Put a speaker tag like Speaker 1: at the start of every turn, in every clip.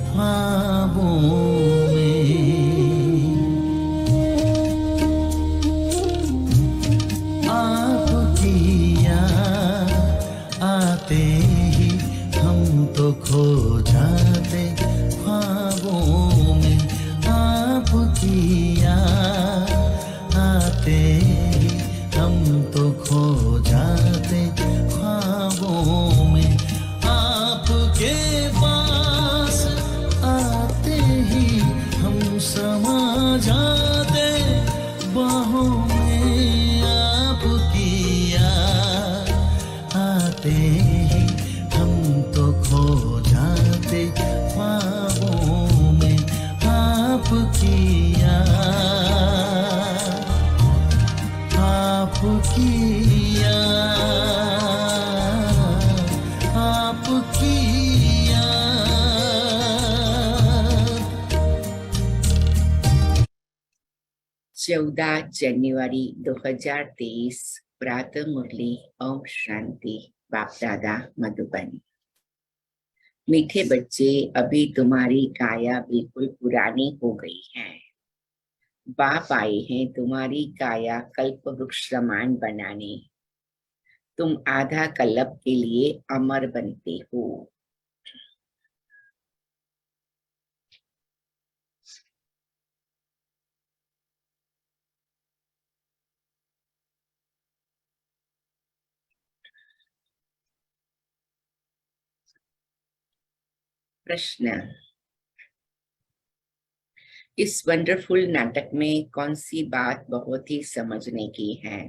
Speaker 1: ख्वाबों में आपकी याद आते ही हम तो खो जाते ख्वाबों में। आपकी याद आते ही हम तो खो जाते ख्वाबों में। आपके पास आते ही हम समा जाते बाहों में। आपकी याद आते ही हम तो खो जाते ख्वाबों में। आपकी याद आपकी याद आपकी याद।
Speaker 2: 14 जनवरी 2023 प्रातः मुरली। ओम शांति। बाप दादा मधुबन। मीठे बच्चे, अभी तुम्हारी काया बिल्कुल पुरानी हो गई है। बाप आए हैं तुम्हारी काया कल्प वृक्ष समान बनाने। तुम आधा कल्प के लिए अमर बनते हो। प्रश्न, इस वंडरफुल नाटक में कौन सी बात बहुत ही समझने की है?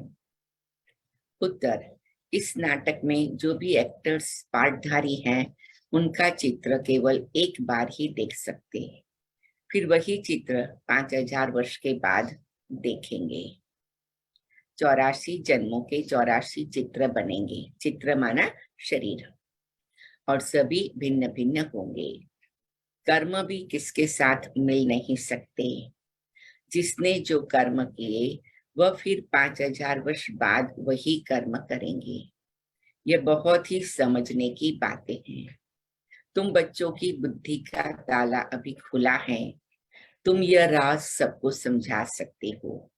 Speaker 2: उत्तर, इस नाटक में जो भी एक्टर्स पार्टधारी हैं उनका चित्र केवल एक बार ही देख सकते हैं, फिर वही चित्र 5000 वर्ष के बाद देखेंगे। 84 जन्मों के 84 चित्र बनेंगे। चित्र माना शरीर, और सभी भिन्न भिन्न होंगे। कर्म भी किसके साथ मिल नहीं सकते। जिसने जो कर्म किए वह फिर 5000 वर्ष बाद वही कर्म करेंगे। ये बहुत ही समझने की बातें हैं। तुम बच्चों की बुद्धि का ताला अभी खुला है। तुम यह राज सबको समझा सकते हो।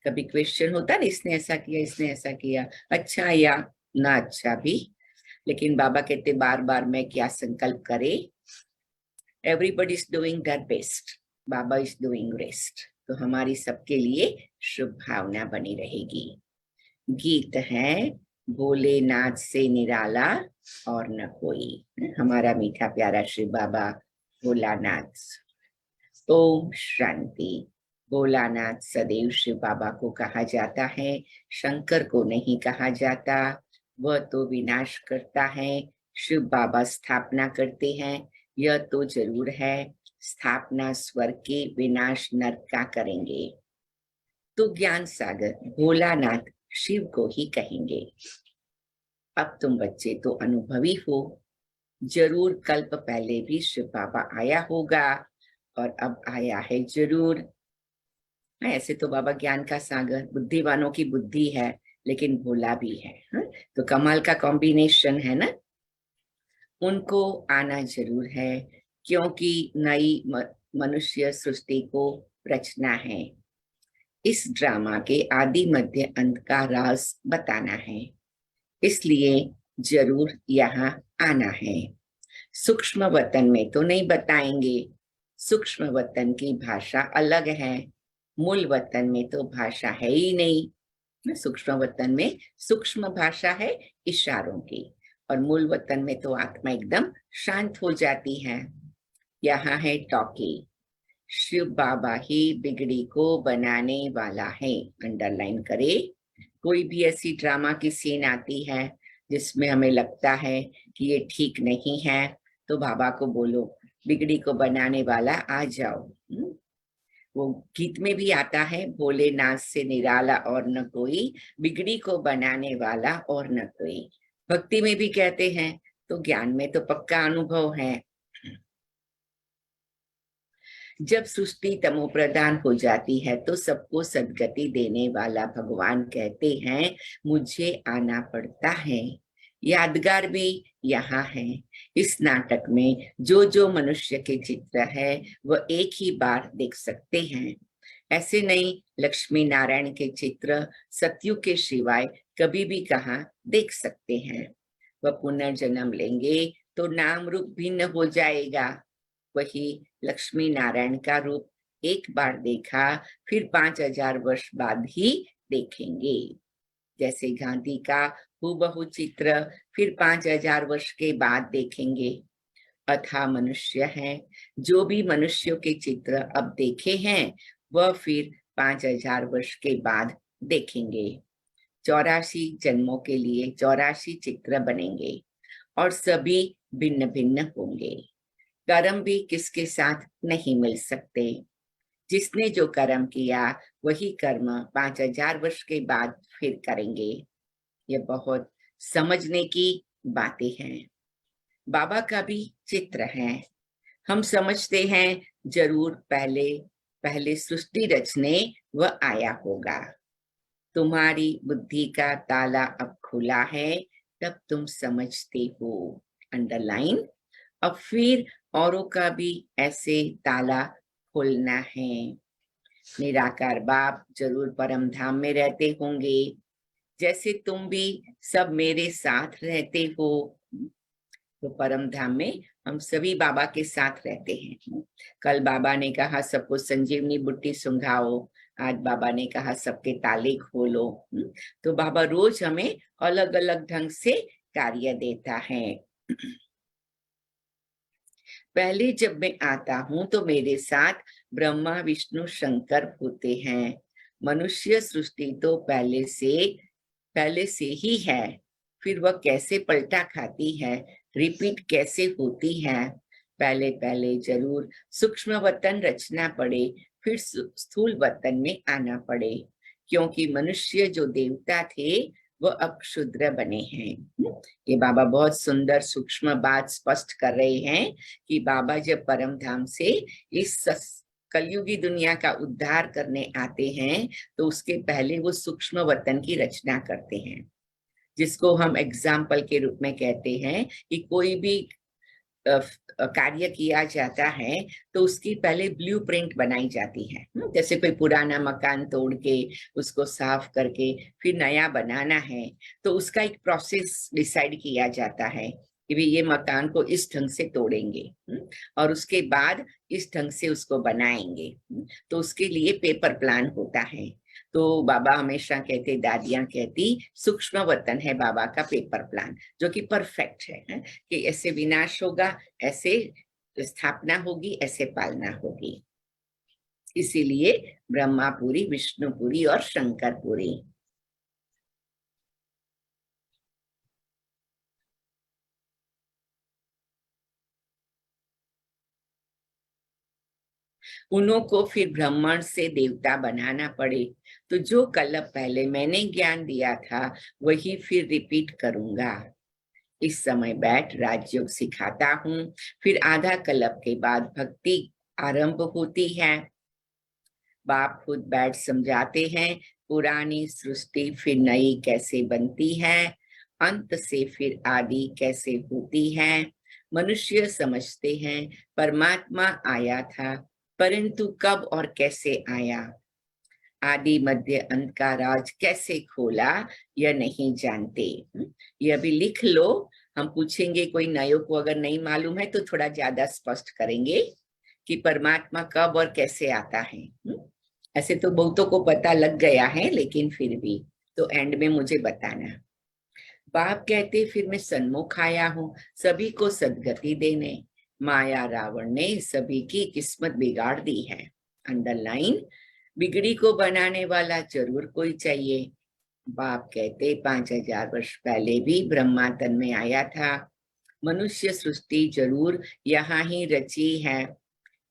Speaker 2: कभी क्वेश्चन होता ना, इसने ऐसा किया, इसने ऐसा किया, अच्छा या ना अच्छा भी, लेकिन बाबा कहते बार बार मैं क्या संकल्प करे। Everybody is doing their best, Baba is doing rest. तो हमारी सबके लिए शुभ भावना बनी रहेगी। गीत है, भोलेनाथ से निराला और न कोई। हमारा मीठा प्यारा श्री बाबा भोलानाथ। ओम शांति। भोलानाथ सदैव शिव बाबा को कहा जाता है, शंकर को नहीं कहा जाता। वह तो विनाश करता है, शिव बाबा स्थापना करते हैं। यह तो जरूर है, स्थापना स्वर्ग के, विनाश नरक का करेंगे। तो ज्ञान सागर भोलानाथ शिव को ही कहेंगे। अब तुम बच्चे तो अनुभवी हो, जरूर कल्प पहले भी शिव बाबा आया होगा और अब आया है जरूर। ऐसे तो बाबा ज्ञान का सागर, बुद्धिवानों की बुद्धि है, लेकिन भोला भी है। तो कमाल का कॉम्बिनेशन है ना। उनको आना जरूर है, क्योंकि नई मनुष्य सृष्टि को रचना है। इस ड्रामा के आदि मध्य अंत का राज बताना है, इसलिए जरूर यहाँ आना है। सूक्ष्म वतन में तो नहीं बताएंगे, सूक्ष्म वतन की भाषा अलग है। मूल वतन में तो भाषा है ही नहीं। सूक्ष्म वतन में सूक्ष्म भाषा है इशारों की, और मूल वतन में तो आत्मा एकदम शांत हो जाती है। यहाँ है टॉकी, शिव बाबा ही बिगड़ी को बनाने वाला है। अंडरलाइन करे। कोई भी ऐसी ड्रामा की सीन आती है जिसमें हमें लगता है कि ये ठीक नहीं है, तो बाबा को बोलो बिगड़ी को बनाने वाला आ जाओ। वो गीत में भी आता है, भोलेनाथ से निराला और न कोई, बिगड़ी को बनाने वाला और न कोई। भक्ति में भी कहते हैं, तो ज्ञान में तो पक्का अनुभव है। जब सृष्टि तमो प्रधान हो जाती है तो सबको सदगति देने वाला भगवान कहते हैं मुझे आना पड़ता है। यादगार भी यहाँ है। इस नाटक में जो जो मनुष्य के चित्र है वह एक ही बार देख सकते हैं। ऐसे नहीं, लक्ष्मी नारायण के चित्र सतयुग के सिवाय कभी भी कहाँ देख सकते हैं। वह पुनर्जन्म लेंगे तो नाम रूप भिन्न हो जाएगा। वही लक्ष्मी नारायण का रूप एक बार देखा, फिर 5000 वर्ष बाद ही देखेंगे। जैसे गांधी का हूबहू चित्र फिर 5000 वर्ष के बाद देखेंगे। अथा मनुष्य है, जो भी मनुष्यों के चित्र अब देखे हैं वह फिर 5000 वर्ष के बाद देखेंगे। 84 जन्मों के लिए 84 चित्र बनेंगे और सभी भिन्न भिन्न होंगे। कर्म भी किसके साथ नहीं मिल सकते। जिसने जो कर्म किया वही कर्म 5000 वर्ष के बाद फिर करेंगे। ये बहुत समझने की बातें हैं। बाबा का भी चित्र है। हम समझते हैं जरूर पहले पहले सृष्टि रचने वह आया होगा। तुम्हारी बुद्धि का ताला अब खुला है, तब तुम समझते हो। अंडरलाइन। अब फिर औरों का भी ऐसे ताला खोलना है। निराकार बाप जरूर परम धाम में रहते होंगे, जैसे तुम भी सब मेरे साथ रहते हो। तो परम धाम में हम सभी बाबा के साथ रहते हैं। कल बाबा ने कहा सबको संजीवनी बुट्टी सुंघाओ, आज बाबा ने कहा सबके ताले खोलो। तो बाबा रोज हमें अलग अलग ढंग से कार्य देता है। पहले जब मैं आता हूं तो मेरे साथ ब्रह्मा विष्णु शंकर होते हैं। मनुष्य सृष्टि तो पहले से ही है, फिर वह कैसे पलटा खाती है, रिपीट कैसे होती है। पहले पहले जरूर सूक्ष्म वतन रचना पड़े, फिर स्थूल वतन में आना पड़े, क्योंकि मनुष्य जो देवता थे वो अब क्षुद्र बने हैं। ये बाबा बहुत सुंदर सूक्ष्म बात स्पष्ट कर रहे हैं कि बाबा जब परम धाम से इस कलयुगी दुनिया का उद्धार करने आते हैं तो उसके पहले वो सूक्ष्म वतन की रचना करते हैं, जिसको हम एग्जाम्पल के रूप में कहते हैं कि कोई भी कार्य किया जाता है तो उसकी पहले ब्लूप्रिंट बनाई जाती है। जैसे कोई पुराना मकान तोड़ के उसको साफ करके फिर नया बनाना है तो उसका एक प्रोसेस डिसाइड किया जाता है कि भी ये मकान को इस ढंग से तोड़ेंगे और उसके बाद इस ढंग से उसको बनाएंगे। तो उसके लिए पेपर प्लान होता है। तो बाबा हमेशा कहते, दादियां कहती, सूक्ष्म वतन है बाबा का पेपर प्लान, जो कि परफेक्ट है कि ऐसे विनाश होगा, ऐसे स्थापना होगी, ऐसे पालना होगी। इसीलिए ब्रह्मापुरी, विष्णुपुरी और शंकरपुरी। उन्हों को फिर ब्राह्मण से देवता बनाना पड़े। तो जो कल्प पहले मैंने ज्ञान दिया था वही फिर रिपीट करूंगा। इस समय बैठ राजयोग सिखाता हूँ, फिर आधा कल्प के बाद भक्ति आरंभ होती है। बाप खुद बैठ समझाते हैं पुरानी सृष्टि फिर नई कैसे बनती है, अंत से फिर आदि कैसे होती है। मनुष्य समझते हैं परमात्मा आया था, परंतु कब और कैसे आया, आदि मध्य अंत का राज कैसे खोला यह नहीं जानते। यह भी लिख लो। हम पूछेंगे कोई नयो को अगर नहीं मालूम है तो थोड़ा ज्यादा स्पष्ट करेंगे कि परमात्मा कब और कैसे आता है। ऐसे तो बहुतों को पता लग गया है, लेकिन फिर भी तो एंड में मुझे बताना। बाप कहते फिर मैं सन्मुख आया हूँ सभी को सदगति देने, माया रावण ने सभी की किस्मत बिगाड़ दी है। अंडरलाइन, बिगड़ी को बनाने वाला जरूर कोई चाहिए। बाप कहते 5000 वर्ष पहले भी ब्रह्मा तन में आया था। मनुष्य सृष्टि जरूर यहाँ ही रची है,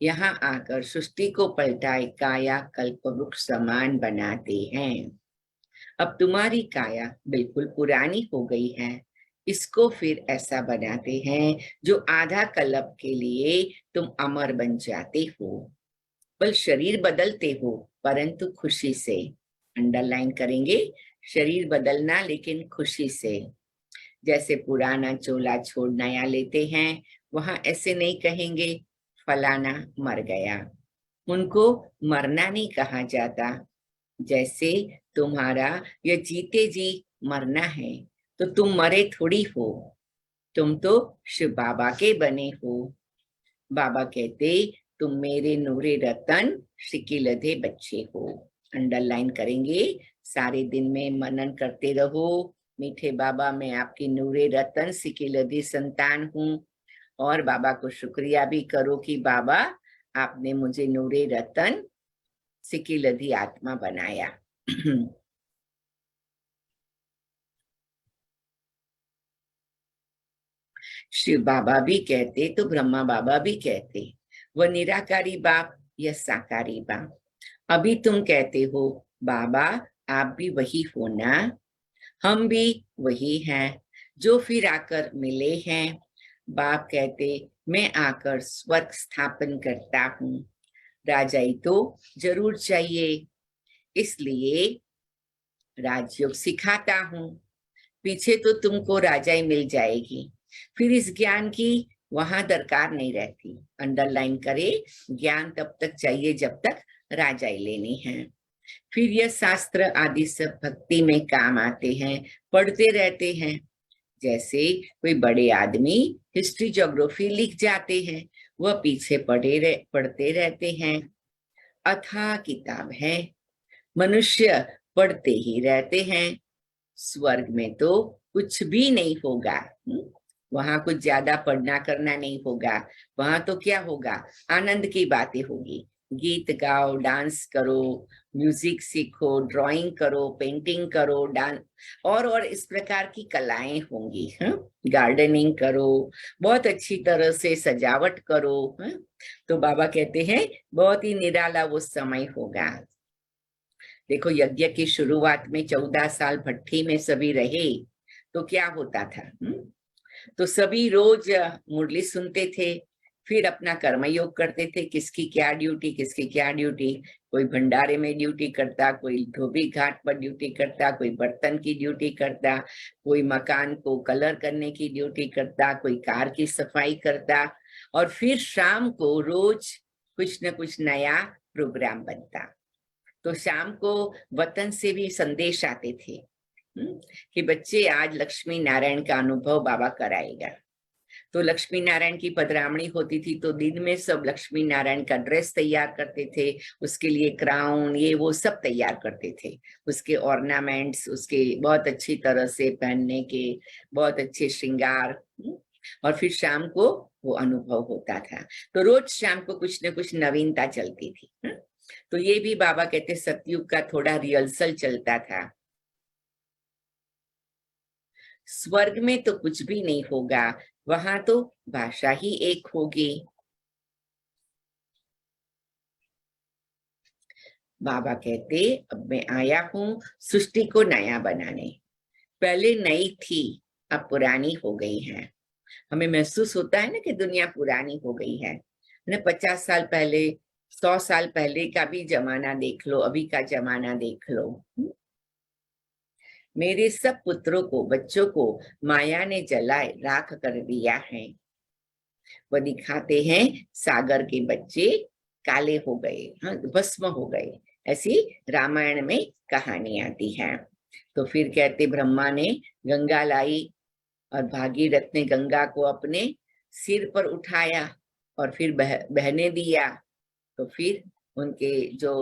Speaker 2: यहाँ आकर सृष्टि को पलटाए काया कल्प वृक्ष समान बनाते हैं। अब तुम्हारी काया बिल्कुल पुरानी हो गई है, इसको फिर ऐसा बनाते हैं जो आधा कल्प के लिए तुम अमर बन जाते हो। बल शरीर बदलते हो परंतु खुशी से। अंडरलाइन करेंगे, शरीर बदलना लेकिन खुशी से। जैसे पुराना चोला छोड़ नया लेते हैं, वहां ऐसे नहीं कहेंगे फलाना मर गया। उनको मरना नहीं कहा जाता। जैसे तुम्हारा ये जीते जी मरना है, तो तुम मरे थोड़ी हो, तुम तो शिव बाबा के बने हो। बाबा कहते तुम मेरे नूरे रतन सिकिलधे बच्चे हो। अंडरलाइन करेंगे, सारे दिन में मनन करते रहो, मीठे बाबा मैं आपकी नूरे रतन सिकिलधे संतान हूँ। और बाबा को शुक्रिया भी करो कि बाबा आपने मुझे नूरे रतन सिकिलधि आत्मा बनाया। शिव बाबा भी कहते तो ब्रह्मा बाबा भी कहते, वह निराकारी बाप या साकारी बाप। अभी तुम कहते हो बाबा आप भी वही हो ना, हम भी वही हैं जो फिर आकर मिले हैं। बाप कहते मैं आकर स्वर्ग स्थापन करता हूँ, राजाई तो जरूर चाहिए, इसलिए राजयोग सिखाता हूँ। पीछे तो तुमको राजाई मिल जाएगी, फिर इस ज्ञान की वहां दरकार नहीं रहती। अंडरलाइन करे, ज्ञान तब तक चाहिए जब तक राजाई लेनी है। फिर यह शास्त्र आदि सब भक्ति में काम आते हैं, पढ़ते रहते हैं। जैसे कोई बड़े आदमी हिस्ट्री ज्योग्राफी लिख जाते हैं, वह पीछे पढ़ते रहते हैं। अथाह किताब है, मनुष्य पढ़ते ही रहते हैं। स्वर्ग में तो कुछ भी नहीं होगा। वहां कुछ ज्यादा पढ़ना करना नहीं होगा। वहां तो क्या होगा, आनंद की बातें होगी। गीत गाओ, डांस करो, म्यूजिक सीखो, ड्राइंग करो, पेंटिंग करो, डांस और इस प्रकार की कलाएं होंगी। गार्डनिंग करो, बहुत अच्छी तरह से सजावट करो। तो बाबा कहते हैं बहुत ही निराला वो समय होगा। देखो यज्ञ की शुरुआत में 14 साल भट्ठी में सभी रहे तो क्या होता था, तो सभी रोज मुरली सुनते थे, फिर अपना कर्मयोग करते थे, किसकी क्या ड्यूटी, किसकी क्या ड्यूटी। कोई भंडारे में ड्यूटी करता, कोई धोबी घाट पर ड्यूटी करता, कोई बर्तन की ड्यूटी करता, कोई मकान को कलर करने की ड्यूटी करता, कोई कार की सफाई करता। और फिर शाम को रोज कुछ न कुछ नया प्रोग्राम बनता। तो शाम को वतन से भी संदेश आते थे कि बच्चे आज लक्ष्मी नारायण का अनुभव बाबा कराएगा। तो लक्ष्मी नारायण की पधरामणी होती थी, तो दिन में सब लक्ष्मी नारायण का ड्रेस तैयार करते थे, उसके लिए क्राउन ये वो सब तैयार करते थे, उसके ऑर्नामेंट्स, उसके बहुत अच्छी तरह से पहनने के बहुत अच्छे श्रृंगार। और फिर शाम को वो अनुभव होता था। तो रोज शाम को कुछ न कुछ नवीनता चलती थी। तो ये भी बाबा कहते सतयुग का थोड़ा रिहर्सल चलता था। स्वर्ग में तो कुछ भी नहीं होगा, वहां तो भाषा ही एक होगी। बाबा कहते अब मैं आया हूँ सृष्टि को नया बनाने। पहले नई थी, अब पुरानी हो गई है। हमें महसूस होता है ना कि दुनिया पुरानी हो गई है। 50 साल पहले, 100 साल पहले का भी जमाना देख लो, अभी का जमाना देख लो। मेरे सब पुत्रों को, बच्चों को माया ने जलाए राख कर दिया है। वह दिखाते हैं सागर के बच्चे काले हो गए, भस्म हो गए, ऐसी रामायण में कहानी आती है। तो फिर कहते ब्रह्मा ने गंगा लाई और भागीरथ ने गंगा को अपने सिर पर उठाया और फिर बहने दिया। तो फिर उनके जो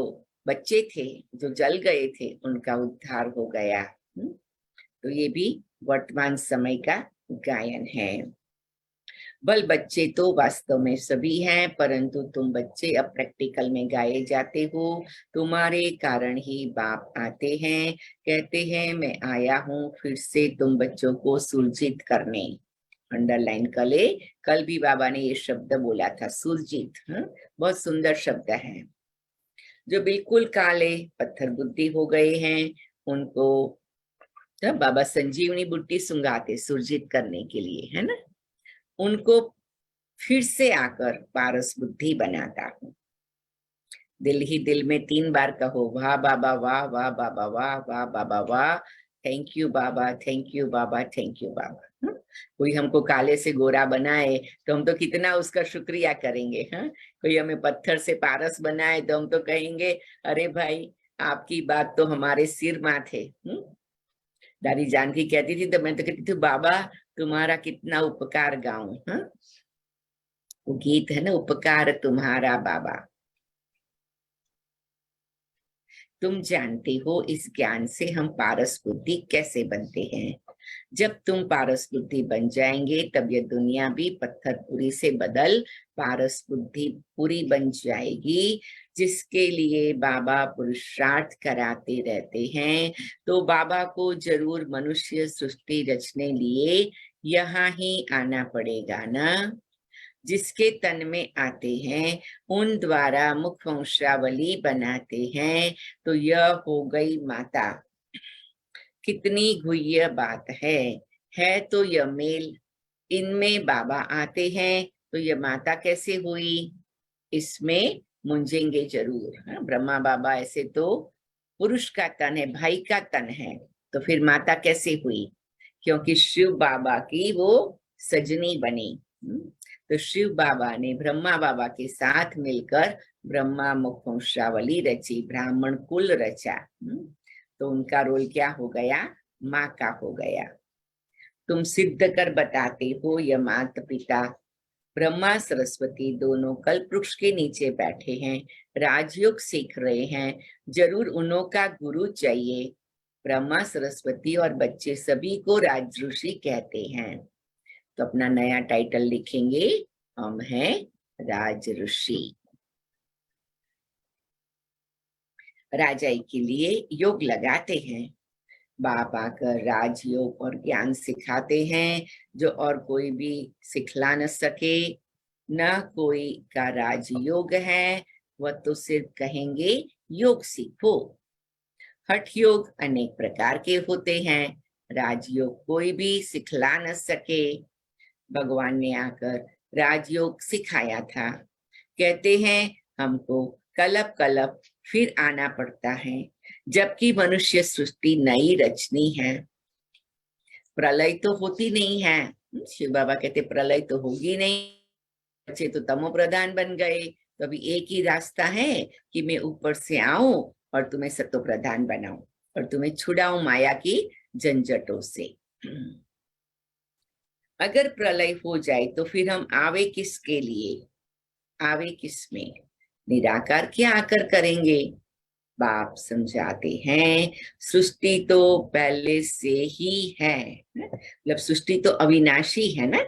Speaker 2: बच्चे थे जो जल गए थे उनका उद्धार हो गया। तो ये भी वर्तमान समय का गायन है। बल बच्चे तो वास्तव में सभी हैं, परंतु तुम बच्चे अब प्रैक्टिकल में गाए जाते हो। तुम्हारे कारण ही बाप आते हैं, कहते हैं मैं आया हूँ फिर से तुम बच्चों को सुरजित करने। अंडरलाइन कले, कल भी बाबा ने ये शब्द बोला था सुरजित। बहुत सुंदर शब्द है। जो बिल्कुल काले पत्थर बुद्धि हो गए हैं उनको तब बाबा संजीवनी बुट्टी सुंगाते सुरजित करने के लिए, है ना। उनको फिर से आकर पारस बुद्धि बनाता हूँ। दिल ही दिल में 3 बार कहो वाह बाबा, वाह वाह बाबा, वाह वाह बाबा, वाह, थैंक यू बाबा, थैंक यू बाबा, थैंक यू बाबा। कोई हमको काले से गोरा बनाए तो हम तो कितना उसका शुक्रिया करेंगे। हाँ, कोई हमें पत्थर से पारस बनाए तो हम तो कहेंगे अरे भाई आपकी बात तो हमारे सिर माथे। दादी जानकी कहती थी तो मैं तो कहती थी बाबा तुम्हारा कितना उपकार गाऊं। हाँ, वो गीत है ना, उपकार तुम्हारा बाबा। तुम जानते हो इस ज्ञान से हम पारस बुद्धि कैसे बनते हैं। जब तुम पारस बुद्धि बन जाएंगे तब ये दुनिया भी पत्थर पुरी से बदल पारस बुद्धि पूरी बन जाएगी, जिसके लिए बाबा पुरुषार्थ कराते रहते हैं। तो बाबा को जरूर मनुष्य सृष्टि रचने लिए यहाँ ही आना पड़ेगा ना। जिसके तन में आते हैं उन द्वारा मुख वंशावली बनाते हैं। तो यह हो गई माता। कितनी गुह्य बात है तो यह मेल। इनमें बाबा आते हैं तो यह माता कैसे हुई, इसमें मुंजेंगे जरूर। हाँ, ब्रह्मा बाबा ऐसे तो पुरुष का तन है, भाई का तन है, तो फिर माता कैसे हुई, क्योंकि शिव बाबा की वो सजनी बनी। तो शिव बाबा ने ब्रह्मा बाबा के साथ मिलकर ब्रह्मा मुख वंशावली रची, ब्राह्मण कुल रचा। तो उनका रोल क्या हो गया, माँ का हो गया। तुम सिद्ध कर बताते हो यह माता पिता ब्रह्मा सरस्वती दोनों कल्प वृक्ष के नीचे बैठे हैं, राजयोग सीख रहे हैं, जरूर उन्हों का गुरु चाहिए। ब्रह्मा सरस्वती और बच्चे सभी को राज ऋषि कहते हैं। तो अपना नया टाइटल लिखेंगे, हम हैं राज ऋषि। राजाई के लिए योग लगाते हैं, बाप आकर राजयोग और ज्ञान सिखाते हैं जो और कोई भी सिखला न सके। न कोई का राजयोग है, वह तो सिर्फ कहेंगे योग सीखो। हठ योग अनेक प्रकार के होते हैं, राजयोग कोई भी सिखला न सके। भगवान ने आकर राजयोग सिखाया था। कहते हैं हमको कलप कलप फिर आना पड़ता है, जबकि मनुष्य सृष्टि नई रचनी है। प्रलय तो होती नहीं है। शिव बाबा कहते प्रलय तो होगी नहीं, बच्चे तो तमो प्रधान बन गए। तो अभी एक ही रास्ता है कि मैं ऊपर से आऊं और तुम्हें सतो प्रधान बनाऊं और तुम्हें छुड़ाऊं माया की झंझटों से। अगर प्रलय हो जाए तो फिर हम आवे किसके लिए, आवे किसमें, निराकार क्या आकर करेंगे। बाप समझाते हैं सृष्टि तो पहले से ही है, मतलब सृष्टि तो अविनाशी है ना।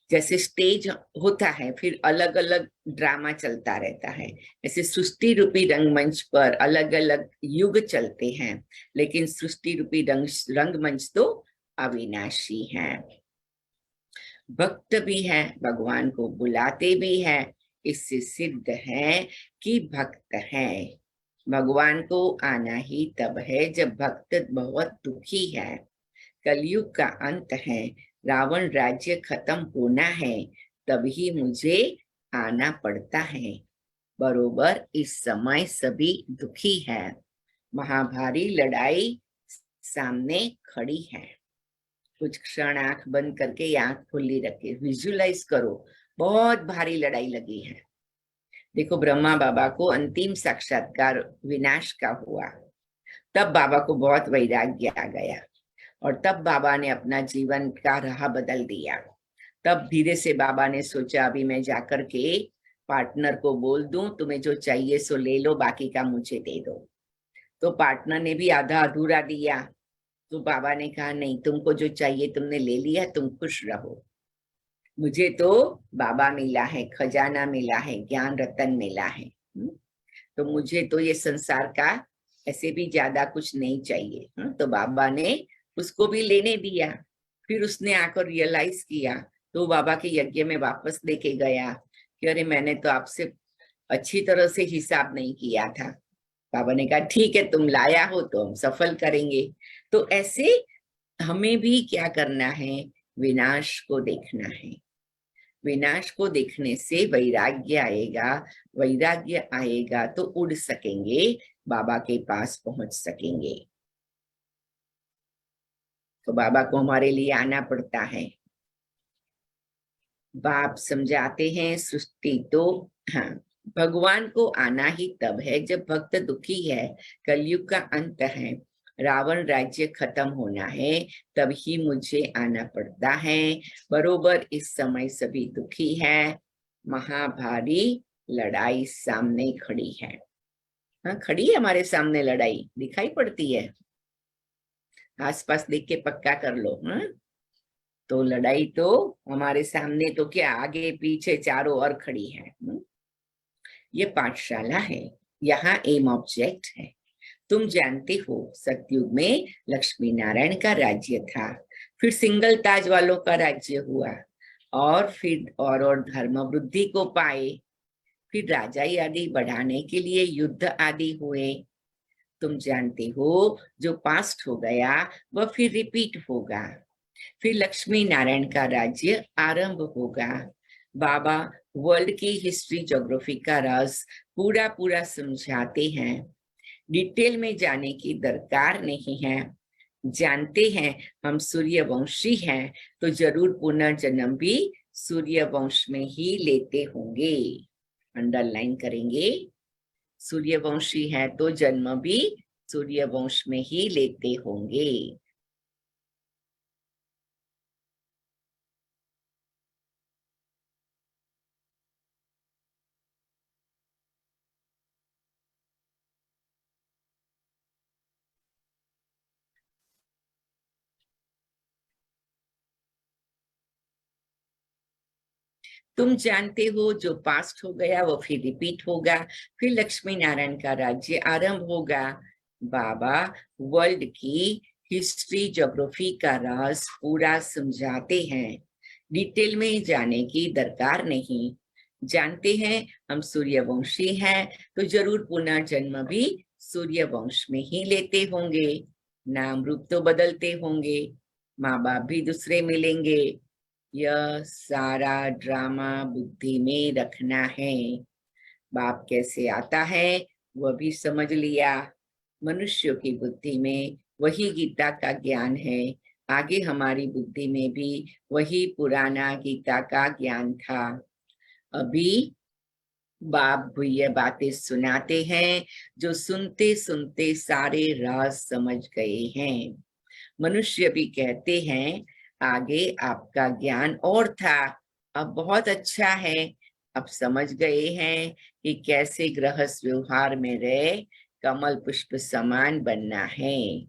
Speaker 2: जैसे स्टेज होता है फिर अलग अलग ड्रामा चलता रहता है, ऐसे सृष्टि रूपी रंगमंच पर अलग अलग युग चलते हैं, लेकिन सृष्टि रूपी रंगमंच तो अविनाशी है। भक्त भी है, भगवान को बुलाते भी है, इससे सिद्ध है कि भक्त है। भगवान को आना ही तब है जब भक्त बहुत दुखी है। कलयुग का अंत है, रावण राज्य खत्म होना है, तभी मुझे आना पड़ता है। बरोबर इस समय सभी दुखी है, महाभारी लड़ाई सामने खड़ी है। कुछ क्षण आंख बंद करके आंख खुली रखे, विजुलाइज करो, बहुत भारी लड़ाई लगी है। देखो ब्रह्मा बाबा को अंतिम साक्षात्कार विनाश का हुआ, तब बाबा को बहुत वैराग्य आ गया और तब बाबा ने अपना जीवन का राह बदल दिया। तब धीरे से बाबा ने सोचा अभी मैं जाकर के पार्टनर को बोल दूं तुम्हें जो चाहिए सो ले लो, बाकी का मुझे दे दो। तो पार्टनर ने भी आधा अधूरा दिया, तो बाबा ने कहा नहीं, तुमको जो चाहिए तुमने ले लिया, तुम खुश रहो। मुझे तो बाबा मिला है, खजाना मिला है, ज्ञान रतन मिला है। तो मुझे तो ये संसार का ऐसे भी ज्यादा कुछ नहीं चाहिए। तो बाबा ने उसको भी लेने दिया। फिर उसने आकर रियलाइज किया, तो बाबा के यज्ञ में वापस लेके गया कि अरे मैंने तो आपसे अच्छी तरह से हिसाब नहीं किया था। बाबा ने कहा ठीक है, तुम लाया हो तो हम सफल करेंगे। तो ऐसे हमें भी क्या करना है, विनाश को देखना है। विनाश को देखने से वैराग्य आएगा, वैराग्य आएगा तो उड़ सकेंगे, बाबा के पास पहुंच सकेंगे। तो बाबा को हमारे लिए आना पड़ता है। बाप समझाते हैं सृष्टि तो, हाँ, भगवान को आना ही तब है जब भक्त दुखी है, कलयुग का अंत है, रावण राज्य खत्म होना है, तभी मुझे आना पड़ता है। बरोबर इस समय सभी दुखी है, महाभारी लड़ाई सामने खड़ी है। हाँ, खड़ी है हमारे सामने लड़ाई, दिखाई पड़ती है, आसपास देख के पक्का कर लो। हाँ, तो लड़ाई तो हमारे सामने तो क्या, आगे पीछे चारों ओर खड़ी है। ये पाठशाला है, यहाँ एम ऑब्जेक्ट है। तुम जानते हो सतयुग में लक्ष्मी नारायण का राज्य था, फिर सिंगल ताज वालों का राज्य हुआ, और फिर और धर्म वृद्धि को पाए, फिर राजाई आदि बढ़ाने के लिए युद्ध आदि हुए। तुम जानते हो जो पास्ट हो गया वह फिर रिपीट होगा, फिर लक्ष्मी नारायण का राज्य आरंभ होगा। बाबा वर्ल्ड की हिस्ट्री ज्योग्राफी का राज पूरा पूरा समझाते हैं, डिटेल में जाने की दरकार नहीं है। जानते हैं हम सूर्यवंशी हैं, तो जरूर पुनर्जन्म भी सूर्यवंश में ही लेते होंगे। अंडरलाइन करेंगे, सूर्यवंशी है तो जन्म भी सूर्यवंश में ही लेते होंगे। तुम जानते हो जो पास्ट हो गया वो फिर रिपीट होगा, फिर लक्ष्मी नारायण का राज्य आरंभ होगा। बाबा वर्ल्ड की हिस्ट्री ज्योग्राफी का राज पूरा समझाते हैं, डिटेल में जाने की दरकार नहीं। जानते हैं हम सूर्यवंशी हैं, तो जरूर पुनर्जन्म भी सूर्यवंश में ही लेते होंगे। नाम रूप तो बदलते होंगे, माँ बाप भी दूसरे मिलेंगे, यह सारा ड्रामा बुद्धि में रखना है। बाप कैसे आता है वह भी समझ लिया, मनुष्यों की बुद्धि में वही गीता का ज्ञान है, आगे हमारी बुद्धि में भी वही पुराना गीता का ज्ञान था। अभी बाप ये बातें सुनाते हैं जो सुनते सुनते सारे राज समझ गए हैं। मनुष्य भी कहते हैं आगे आपका ज्ञान और था, अब बहुत अच्छा है, अब समझ गए हैं कि कैसे गृहस्थ व्यवहार में रहे कमल पुष्प समान बनना है।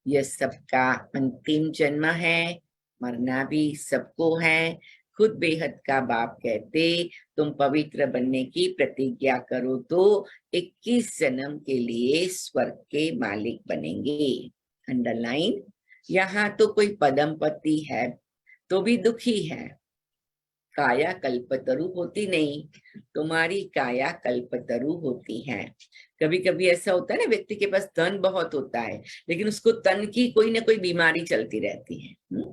Speaker 2: यह सबका अंतिम जन्म है, मरना भी सबको है। खुद बेहद का बाप कहते तुम पवित्र बनने की प्रतिज्ञा करो तो 21 जन्म के लिए स्वर्ग के मालिक बनेंगे। अंडरलाइन, यहाँ तो कोई पदमपति है तो भी दुखी है, काया कल्पतरु होती नहीं, तुम्हारी काया कल्पतरु होती है। कभी कभी ऐसा होता है ना, व्यक्ति के पास धन बहुत होता है लेकिन उसको तन की कोई ना कोई बीमारी चलती रहती है।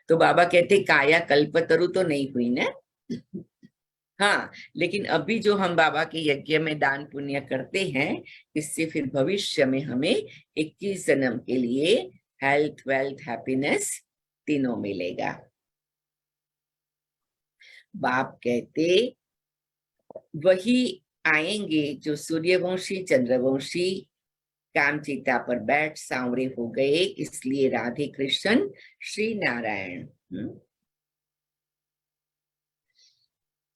Speaker 2: तो बाबा कहते काया कल्पतरु तो नहीं हुई ना। हाँ, लेकिन अभी जो हम बाबा के यज्ञ में दान पुण्य करते हैं, इससे फिर भविष्य में हमें 21 जन्म के लिए हेल्थ वेल्थ हैप्पीनेस तीनों मिलेगा। बाप कहते वही आएंगे जो सूर्यवंशी चंद्रवंशी कामचीता पर बैठ सांवरे हो गए, इसलिए राधे कृष्ण श्री नारायण।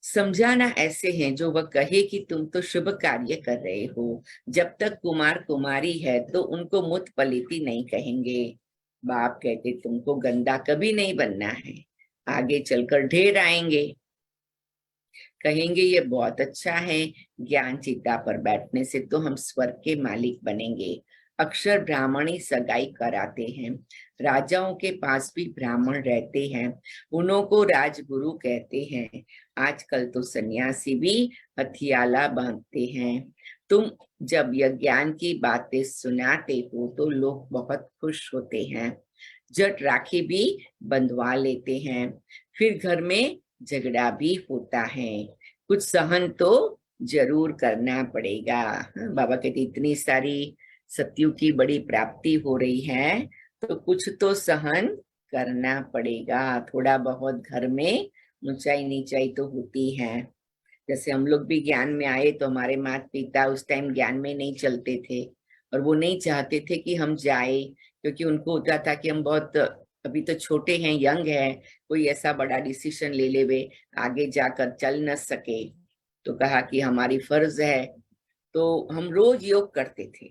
Speaker 2: समझाना ऐसे हैं जो वह कहे कि तुम तो शुभ कार्य कर रहे हो, जब तक कुमार कुमारी है तो उनको मुत पलिती नहीं कहेंगे। बाप कहते तुमको गंदा कभी नहीं बनना है, आगे चलकर ढेर आएंगे, कहेंगे ये बहुत अच्छा है, ज्ञान चिता पर बैठने से तो हम स्वर्ग के मालिक बनेंगे। अक्षर ब्राह्मणी सगाई कराते हैं, राजाओं के पास भी ब्राह्मण रहते हैं, उन्हों को राजगुरु कहते हैं। आजकल तो सन्यासी भी हथियाला बांधते हैं। तुम जब यह ज्ञान की बातें सुनाते हो तो लोग बहुत खुश होते हैं, जट राखी भी बंधवा लेते हैं, फिर घर में झगड़ा भी होता है, कुछ सहन तो जरूर करना पड़ेगा। बाबा कहते इतनी सारी सत्युग की बड़ी प्राप्ति हो रही है तो कुछ तो सहन करना पड़ेगा। थोड़ा बहुत घर में ऊंचाई नीचाई तो होती है। जैसे हम लोग भी ज्ञान में आए तो हमारे माता पिता उस टाइम ज्ञान में नहीं चलते थे, और वो नहीं चाहते थे कि हम जाए, क्योंकि उनको होता था कि हम बहुत अभी तो छोटे हैं, यंग है, कोई ऐसा बड़ा डिसीजन ले ले वे आगे जाकर चल न सके। तो कहा कि हमारी फर्ज है। तो हम रोज योग करते थे।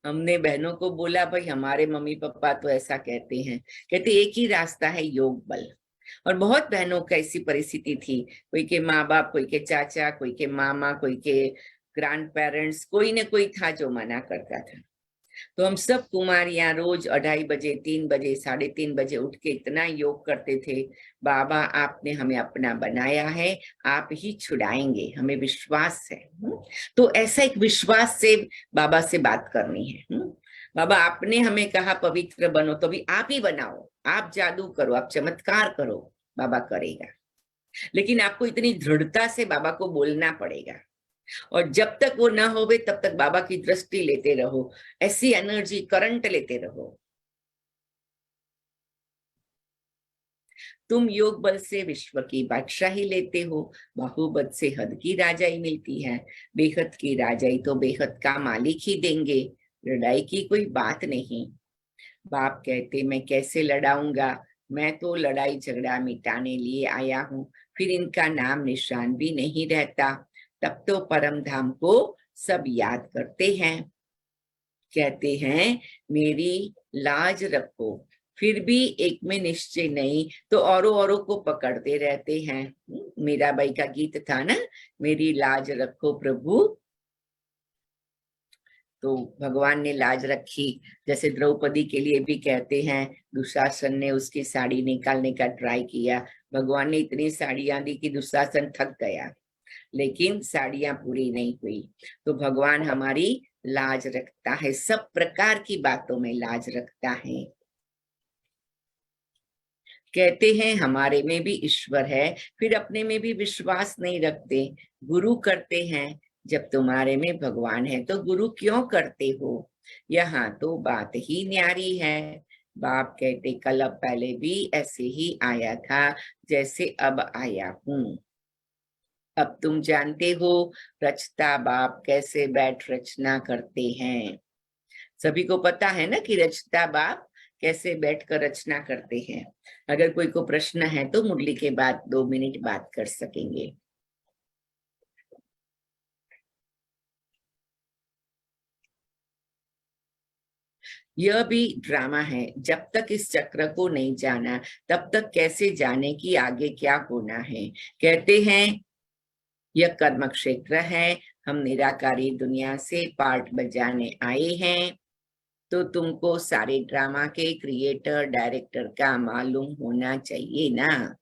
Speaker 2: हमने बहनों को बोला भाई हमारे मम्मी पापा तो ऐसा कहते हैं, कहते एक ही रास्ता है, योग बल। और बहुत बहनों का ऐसी परिस्थिति थी, कोई के माँ बाप, कोई के चाचा, कोई के मामा, कोई के ग्रैंड पेरेंट्स, कोई न कोई था जो मना करता था। तो हम सब कुमारियां रोज 2:30 बजे, 3 बजे, 3:30 बजे उठ के इतना योग करते थे। बाबा आपने हमें अपना बनाया है, आप ही छुड़ाएंगे, हमें विश्वास है। तो ऐसा एक विश्वास से बाबा से बात करनी है। बाबा आपने हमें कहा पवित्र बनो, तो भी आप ही बनाओ, आप जादू करो, आप चमत्कार करो, बाबा करेगा। लेकिन आपको इतनी दृढ़ता से बाबा को बोलना पड़ेगा, और जब तक वो ना होवे तब तक बाबा की दृष्टि लेते रहो, ऐसी एनर्जी करंट लेते रहो। तुम योग बल से विश्व की बादशाही लेते हो, बाहुबल से हद की राजाई मिलती है, बेहद की राजाई तो बेहद का मालिक ही देंगे, लड़ाई की कोई बात नहीं। बाप कहते मैं कैसे लड़ाऊंगा, मैं तो लड़ाई झगड़ा मिटाने लिए आया हूँ, फिर इनका नाम निशान भी नहीं रहता। तब तो परम धाम को सब याद करते हैं, कहते हैं मेरी लाज रखो, फिर भी एक में निश्चय नहीं, तो औरों औरों को पकड़ते रहते हैं। मीराबाई का गीत था ना, मेरी लाज रखो प्रभु। तो भगवान ने लाज रखी। जैसे द्रौपदी के लिए भी कहते हैं, दुशासन ने उसकी साड़ी निकालने का ट्राई किया, भगवान ने इतनी साड़ियां दी कि दुशासन थक गया, लेकिन साड़ियां पूरी नहीं हुई। तो भगवान हमारी लाज रखता है, सब प्रकार की बातों में लाज रखता है। कहते हैं हमारे में भी ईश्वर है, फिर अपने में भी विश्वास नहीं रखते, गुरु करते हैं। जब तुम्हारे में भगवान है तो गुरु क्यों करते हो, यहाँ तो बात ही न्यारी है। बाप कहते कल अब पहले भी ऐसे ही आया था जैसे अब आया हूँ। अब तुम जानते हो रचता बाप कैसे बैठ रचना करते हैं। सभी को पता है ना कि रचता बाप कैसे बैठकर रचना करते हैं। अगर कोई को प्रश्न है तो मुरली के बाद 2 मिनट बात कर सकेंगे। यह भी ड्रामा है, जब तक इस चक्र को नहीं जाना तब तक कैसे जाने कि आगे क्या होना है। कहते हैं यह कर्म क्षेत्र है, हम निराकारी दुनिया से पार्ट बजाने आए हैं। तो तुमको सारे ड्रामा के क्रिएटर डायरेक्टर का मालूम होना चाहिए ना।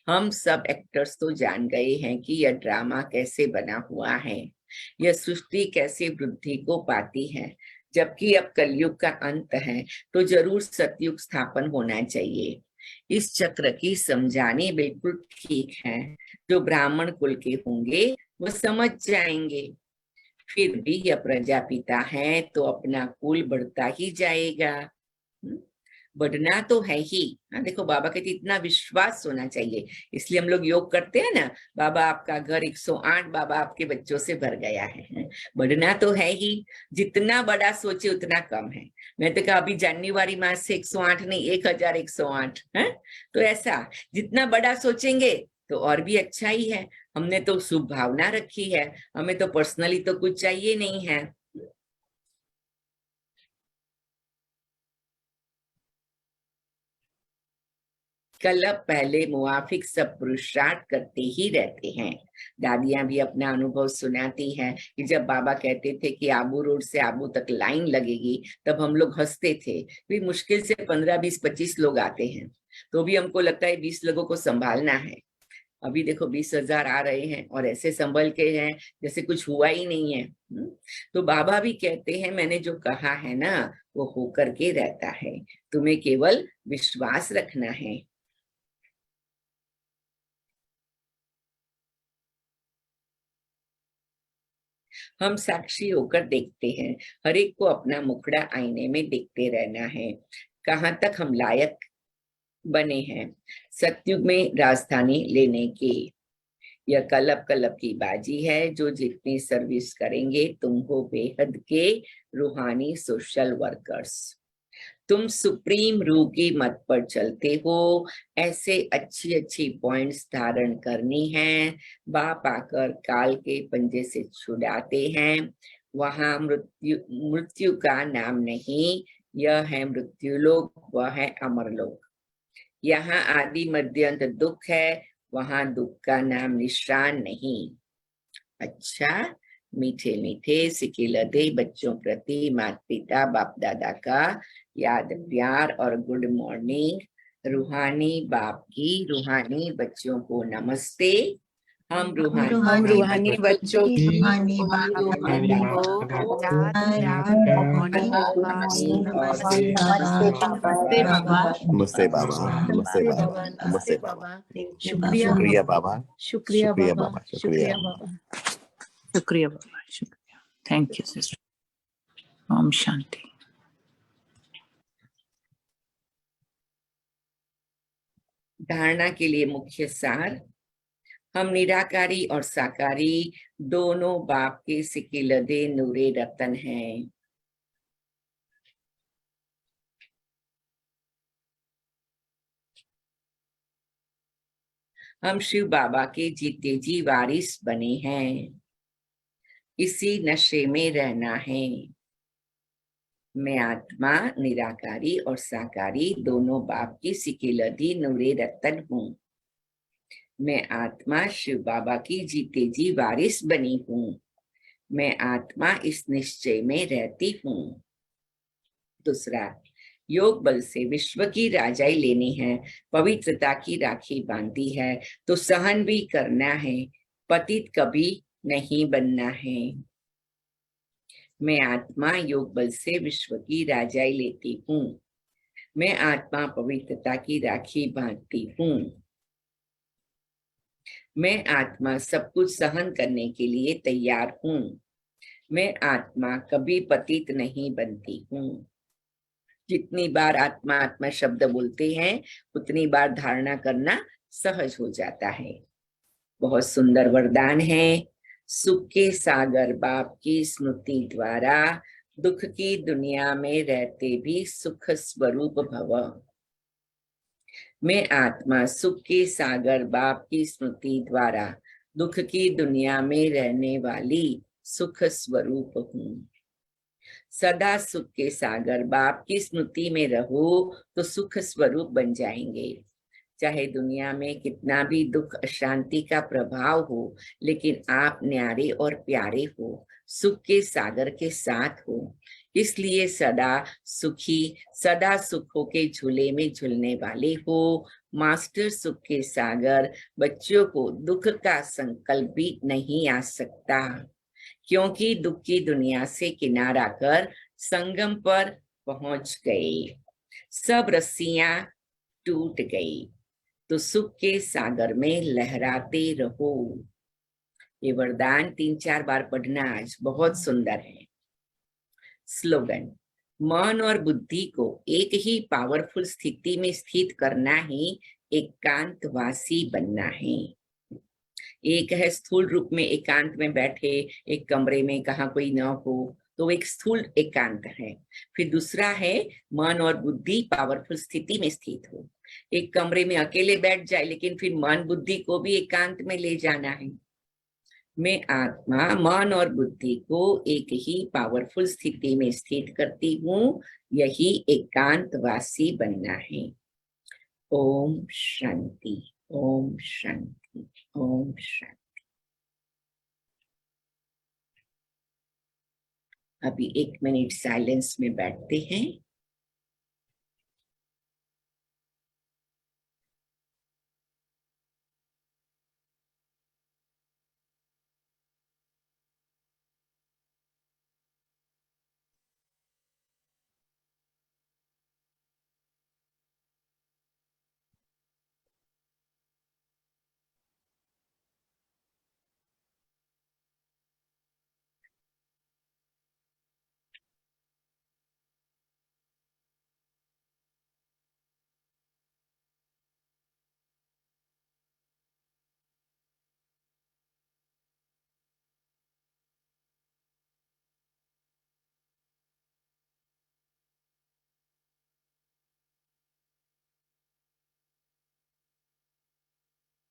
Speaker 2: हम सब एक्टर्स तो जान गए हैं कि यह ड्रामा कैसे बना हुआ है, यह सृष्टि कैसे वृद्धि को पाती है। जबकि अब कलयुग का अंत है तो जरूर सतयुग स्थापन होना चाहिए। इस चक्र की समझानी बिल्कुल ठीक है, जो ब्राह्मण कुल के होंगे वो समझ जाएंगे। फिर भी यह प्रजापिता है तो अपना कुल बढ़ता ही जाएगा। हम्म, बढ़ना तो है ही। हाँ देखो बाबा कहते इतना विश्वास होना चाहिए, इसलिए हम लोग योग करते हैं ना। बाबा आपका घर 108 बाबा आपके बच्चों से भर गया है। बढ़ना तो है ही, जितना बड़ा सोचे उतना कम है। मैं तो कहा अभी जनवरी मास से 108 नहीं 1108 है। तो ऐसा जितना बड़ा सोचेंगे तो और भी अच्छा ही है। हमने तो शुभ भावना रखी है, हमें तो पर्सनली तो कुछ चाहिए नहीं है। कल पहले मुआफिक सब पुरुषार्थ करते ही रहते हैं। दादियां भी अपना अनुभव सुनाती हैं कि जब बाबा कहते थे कि आबू रोड से आबू तक लाइन लगेगी, तब हम लोग हंसते थे। भी मुश्किल से 15, 20, 25 लोग आते हैं, तो भी हमको लगता है 20 लोगों को संभालना है। अभी देखो 20,000 आ रहे हैं और ऐसे संभल के हैं जैसे कुछ हुआ ही नहीं है। तो बाबा भी कहते हैं मैंने जो कहा है ना वो होकर के रहता है, तुम्हें केवल विश्वास रखना है। हम साक्षी होकर देखते हैं, हर एक को अपना मुखड़ा आईने में देखते रहना है। कहाँ तक हम लायक बने हैं सतयुग में राजधानी लेने की। यह कलब कलब की बाजी है, जो जितनी सर्विस करेंगे तुम हो बेहद के रूहानी सोशल वर्कर्स। तुम सुप्रीम रूह की मत पर चलते हो, ऐसे अच्छी अच्छी पॉइंट्स धारण करनी है। बाप आकर काल के पंजे से छुड़ाते हैं। वहां मृत्यु मृत्यु का नाम नहीं, यह है मृत्यु लोक, वह है अमर लोक। यहाँ आदि मध्य अंत दुख है, वहां दुख का नाम निशान नहीं। अच्छा, मीठे मीठे सिकिलते बच्चों प्रति माता पिता बाप दादा का याद प्यार और गुड मॉर्निंग। रूहानी बाप की रूहानी बच्चों को नमस्ते। हम
Speaker 3: रूहानी बच्चों की
Speaker 1: रूहानी
Speaker 3: रूहानी
Speaker 1: बाप
Speaker 3: को याद प्यार गुड मॉर्निंग पापा। नमस्ते बाबा।
Speaker 4: नमस्ते बाबा। नमस्ते बाबा। नमस्ते बाबा।
Speaker 3: शुक्रिया
Speaker 4: शुक्रिया बाबा।
Speaker 3: शुक्रिया
Speaker 4: शुक्रिया
Speaker 3: बाबा।
Speaker 4: बाबा।
Speaker 3: शुक्रिया बाबा। शुक्रिया बाबा। शुक्रिया। Thank you sister. ओम शांति।
Speaker 2: धारणा के लिए मुख्य सार। हम निराकारी और साकारी दोनों बाप के सिकिलदे नूरे रतन हैं। हम शिव बाबा के जीते जी वारिस बने हैं। इसी नशे में रहना है। मैं आत्मा निराकारी और साकारी दोनों बाप की सिकिलदी नूरे रतन हूँ। मैं आत्मा शिव बाबा की जीते जी वारिस बनी हूँ। मैं आत्मा इस निश्चय में रहती हूँ। दूसरा, योग बल से विश्व की राजाई लेनी है, पवित्रता की राखी बांधी है, तो सहन भी करना है, पतित कभी नहीं बनना है। मैं आत्मा योग बल से विश्व की राजाई लेती हूँ। मैं आत्मा पवित्रता की राखी बांधती हूँ। मैं आत्मा सब कुछ सहन करने के लिए तैयार हूँ। मैं आत्मा कभी पतित नहीं बनती हूँ। जितनी बार आत्मा आत्मा शब्द बोलते हैं उतनी बार धारणा करना सहज हो जाता है। बहुत सुंदर वरदान है। सुख के सागर बाप की स्मृति द्वारा दुख की दुनिया में रहते भी सुख स्वरूप भव। मैं आत्मा सुख के सागर बाप की स्मृति द्वारा दुख की दुनिया में रहने वाली सुख स्वरूप हूँ। सदा सुख के सागर बाप की स्मृति में रहो तो सुख स्वरूप बन जाएंगे। चाहे दुनिया में कितना भी दुख अशांति का प्रभाव हो, लेकिन आप न्यारे और प्यारे हो, सुख के सागर के साथ हो। इसलिए सदा सुखी, सदा सुखों के झूले में झूलने वाले हो। मास्टर सुख के सागर बच्चों को दुख का संकल्प भी नहीं आ सकता, क्योंकि दुख की दुनिया से किनारा कर संगम पर पहुंच गए। सब रस्सियां टूट गई, तो सुख के सागर में लहराते रहो। ये वरदान 3-4 बार पढ़ना आज बहुत सुंदर है। स्लोगन, मन और बुद्धि को एक ही पावरफुल स्थिति में स्थित करना ही एकांतवासी बनना है। एक है स्थूल रूप में एकांत में बैठे एक कमरे में, कहाँ कोई न हो, तो एक स्थूल एकांत है। फिर दूसरा है मन और बुद्धि पावरफुल स्थिति में स्थित हो। एक कमरे में अकेले बैठ जाए, लेकिन फिर मन बुद्धि को भी एकांत में ले जाना है। मैं आत्मा मन और बुद्धि को एक ही पावरफुल स्थिति में स्थित करती हूँ, यही एकांतवासी बनना है। ओम शांति। ओम शांति। ओम शांति। अभी 1 मिनट साइलेंस में बैठते हैं।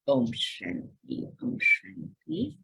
Speaker 2: ओम शांति, ओम शांति।